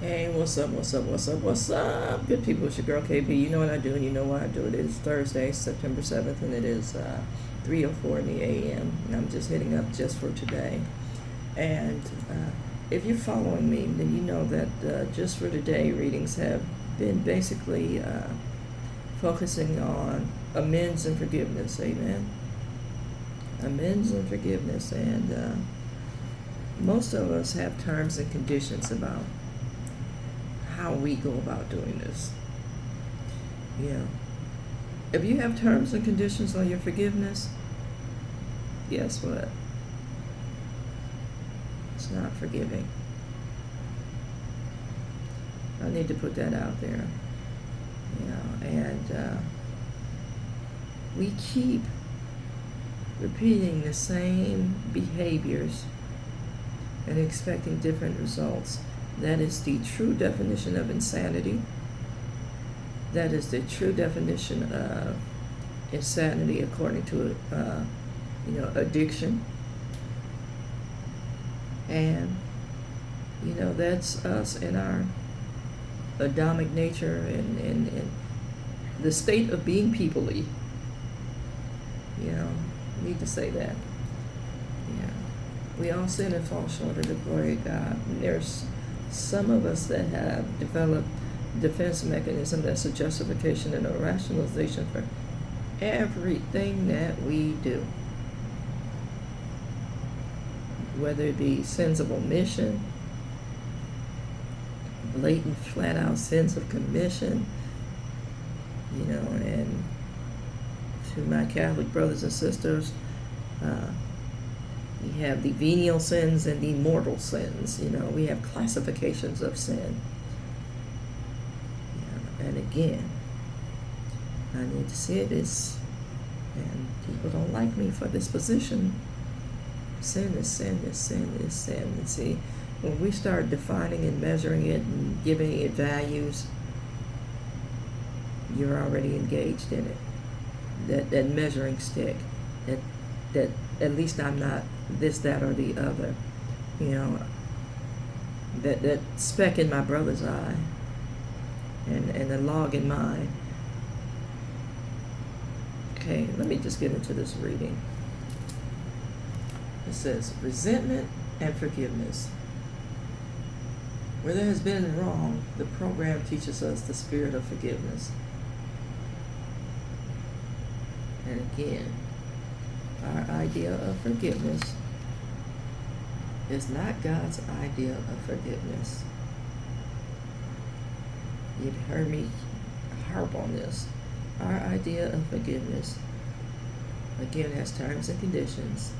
Hey, what's up, what's up, what's up, what's up? Good people, it's your girl KB. You know what I do and you know why I do it. It is Thursday, September 7th, and it is 3:04 in the a.m. And I'm just hitting up just for today. And if you're following me, then you know that just for today readings have been basically focusing on amends and forgiveness. Amen. Amends and forgiveness. And most of us have terms and conditions about how we go about doing this. Yeah. If you have terms and conditions on your forgiveness, guess what? It's not forgiving. I need to put that out there. And we keep repeating the same behaviors and expecting different results. That is the true definition of insanity. That is the true definition of insanity according to addiction. And that's us in our Adamic nature and the state of being peoply. Need to say that. Yeah. We all sin and fall short of the glory of God. And there's some of us that have developed defense mechanism that's a justification and a rationalization for everything that we do, whether it be sins of omission, blatant flat out sins of commission, and to my Catholic brothers and sisters, we have the venial sins and the mortal sins. We have classifications of sin. And again, I need to say this, and people don't like me for this position. Sin is sin is sin is sin. And see, when we start defining and measuring it and giving it values, you're already engaged in it. That measuring stick, that at least I'm not this, that, or the other. That speck in my brother's eye and the log in mine. Okay, let me just get into this reading. It says, resentment and forgiveness. Where there has been wrong, the program teaches us the spirit of forgiveness. And again, our idea of forgiveness is not God's idea of forgiveness. You've heard me harp on this. Our idea of forgiveness, again, has terms and conditions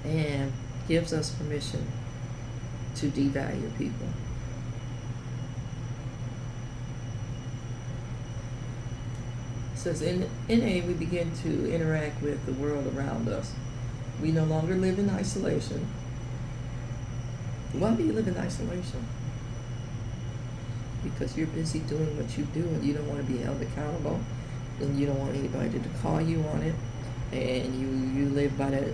and gives us permission to devalue people. It says, in NA, we begin to interact with the world around us. We no longer live in isolation. Why do you live in isolation? Because you're busy doing what you do and you don't want to be held accountable and you don't want anybody to call you on it, and you live by that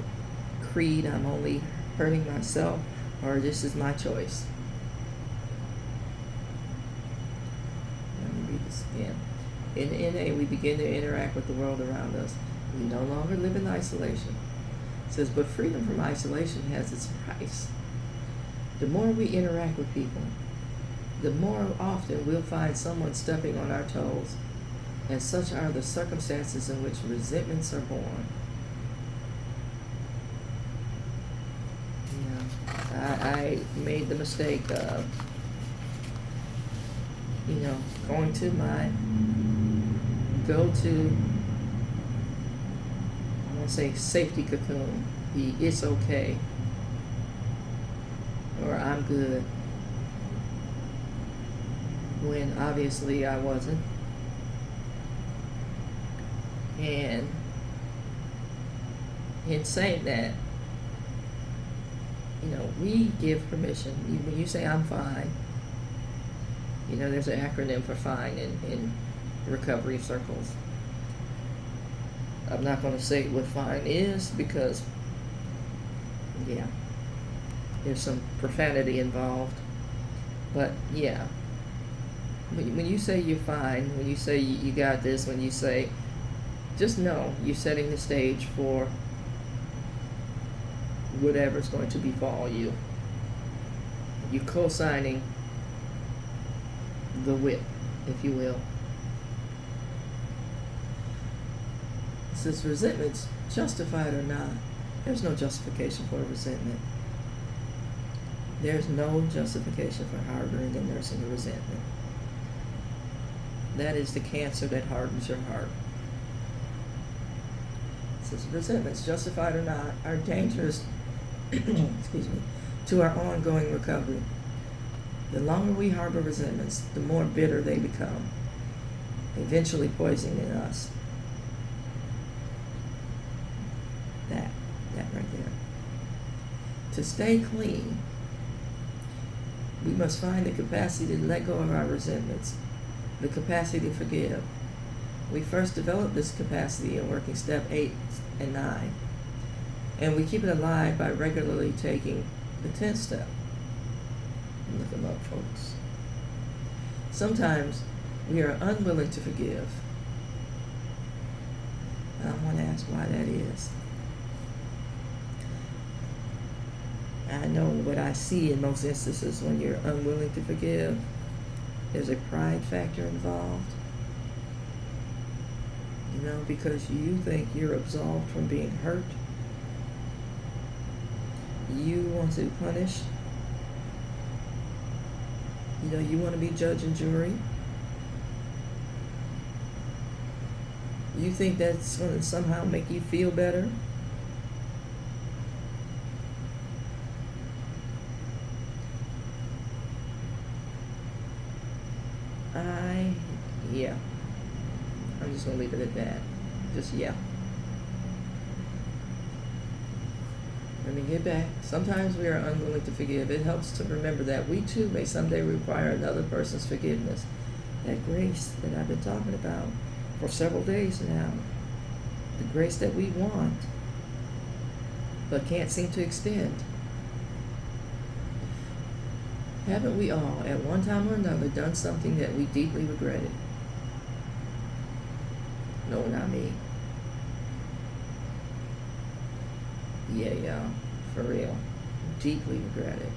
creed, I'm only hurting myself, or this is my choice. Let me read this again. In NA, we begin to interact with the world around us. We no longer live in isolation. It says, but freedom from isolation has its price. The more we interact with people, the more often we'll find someone stepping on our toes, and such are the circumstances in which resentments are born. I made the mistake of, going to my go-to, I want to say safety cocoon, the it's okay, or I'm good, when obviously I wasn't. And in saying that, we give permission. When you say I'm fine, there's an acronym for fine in recovery circles. I'm not going to say what fine is because, there's some profanity involved. But yeah, when you say you're fine, when you say you got this, when you say, just know you're setting the stage for whatever's going to befall you. You're co-signing the whip, if you will. It says resentment's justified or not. There's no justification for resentment. There's no justification for harboring and nursing a resentment. That is the cancer that hardens your heart. It says resentments, justified or not, are dangerous excuse me, to our ongoing recovery. The longer we harbor resentments, the more bitter they become, eventually poisoning us. That right there. To stay clean, we must find the capacity to let go of our resentments, the capacity to forgive. We first develop this capacity in working step 8 and 9, and we keep it alive by regularly taking the 10th step. Look them up, folks. Sometimes we are unwilling to forgive. And I want to ask why that is. I know what I see in most instances when you're unwilling to forgive, there's a pride factor involved. You know, because you think you're absolved from being hurt. You want to punish. You know, you want to be judge and jury. You think that's going to somehow make you feel better. Yeah. I'm just going to leave it at that. Just, yeah. Let me get back. Sometimes we are unwilling to forgive. It helps to remember that we too may someday require another person's forgiveness. That grace that I've been talking about for several days now. The grace that we want, but can't seem to extend. Haven't we all, at one time or another, done something that we deeply regretted? No, not me. Yeah, for real. Deeply regretted.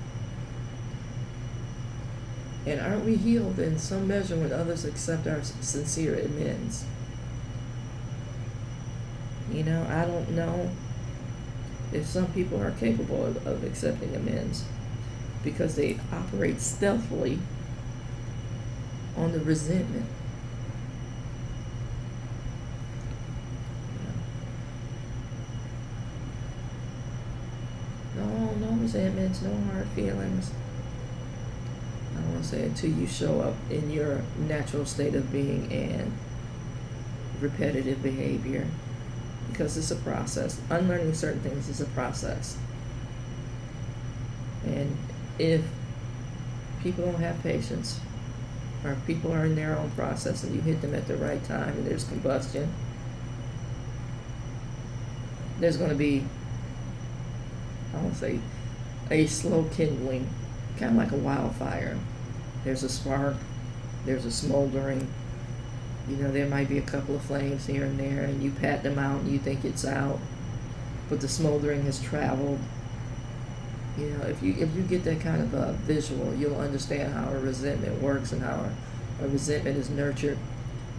And aren't we healed in some measure when others accept our sincere amends? You know, I don't know if some people are capable of accepting amends because they operate stealthily on the resentment. No resentments, no hard feelings. I don't want to say until you show up in your natural state of being and repetitive behavior, because it's a process. Unlearning certain things is a process. And if people don't have patience, or if people are in their own process and you hit them at the right time and there's combustion, there's going to be, I won't say, a slow kindling, kind of like a wildfire. There's a spark, there's a smoldering, you know, there might be a couple of flames here and there, and you pat them out and you think it's out, but the smoldering has traveled. You know, if you get that kind of a visual, you'll understand how a resentment works and how a resentment is nurtured.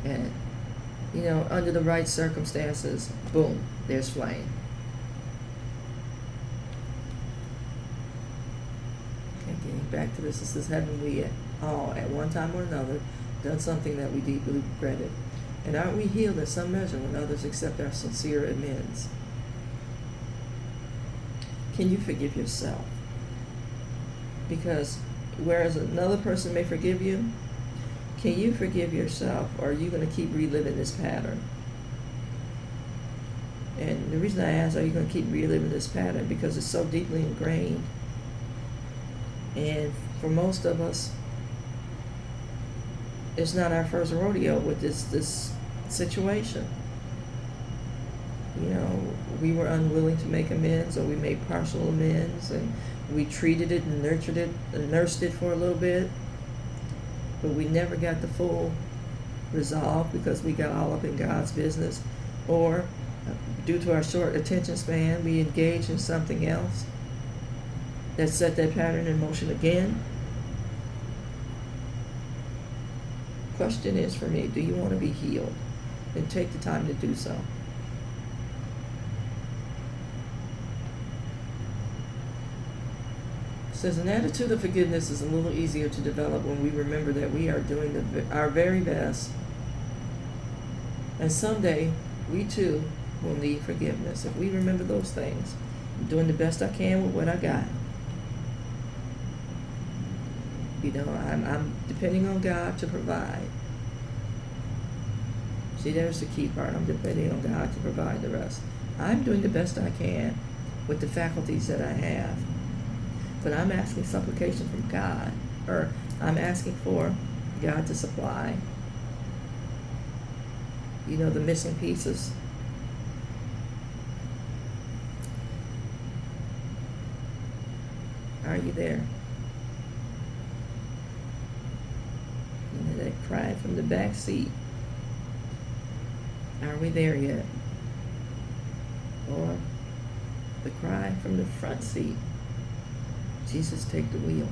And, you know, under the right circumstances, boom, there's flame. Okay, getting back to this is haven't we all, at one time or another, done something that we deeply regretted? And aren't we healed in some measure when others accept our sincere amends? Can you forgive yourself? Because whereas another person may forgive you, can you forgive yourself, or are you going to keep reliving this pattern? And the reason I ask, are you going to keep reliving this pattern? Because it's so deeply ingrained. And for most of us, it's not our first rodeo with this situation. You know, we were unwilling to make amends, or we made partial amends, and we treated it and nurtured it and nursed it for a little bit, but we never got the full resolve because we got all up in God's business, or due to our short attention span, we engaged in something else that set that pattern in motion again. Question is for me, do you want to be healed? Then take the time to do so. It says an attitude of forgiveness is a little easier to develop when we remember that we are doing our very best, and someday we too will need forgiveness. If we remember those things, I'm doing the best I can with what I got. You know, I'm depending on God to provide. See, there's the key part. I'm depending on God to provide the rest. I'm doing the best I can with the faculties that I have. But I'm asking supplication from God, or I'm asking for God to supply, you know, the missing pieces. Are you there? You know, that cry from the back seat. Are we there yet? Or the cry from the front seat. Jesus, take the wheel.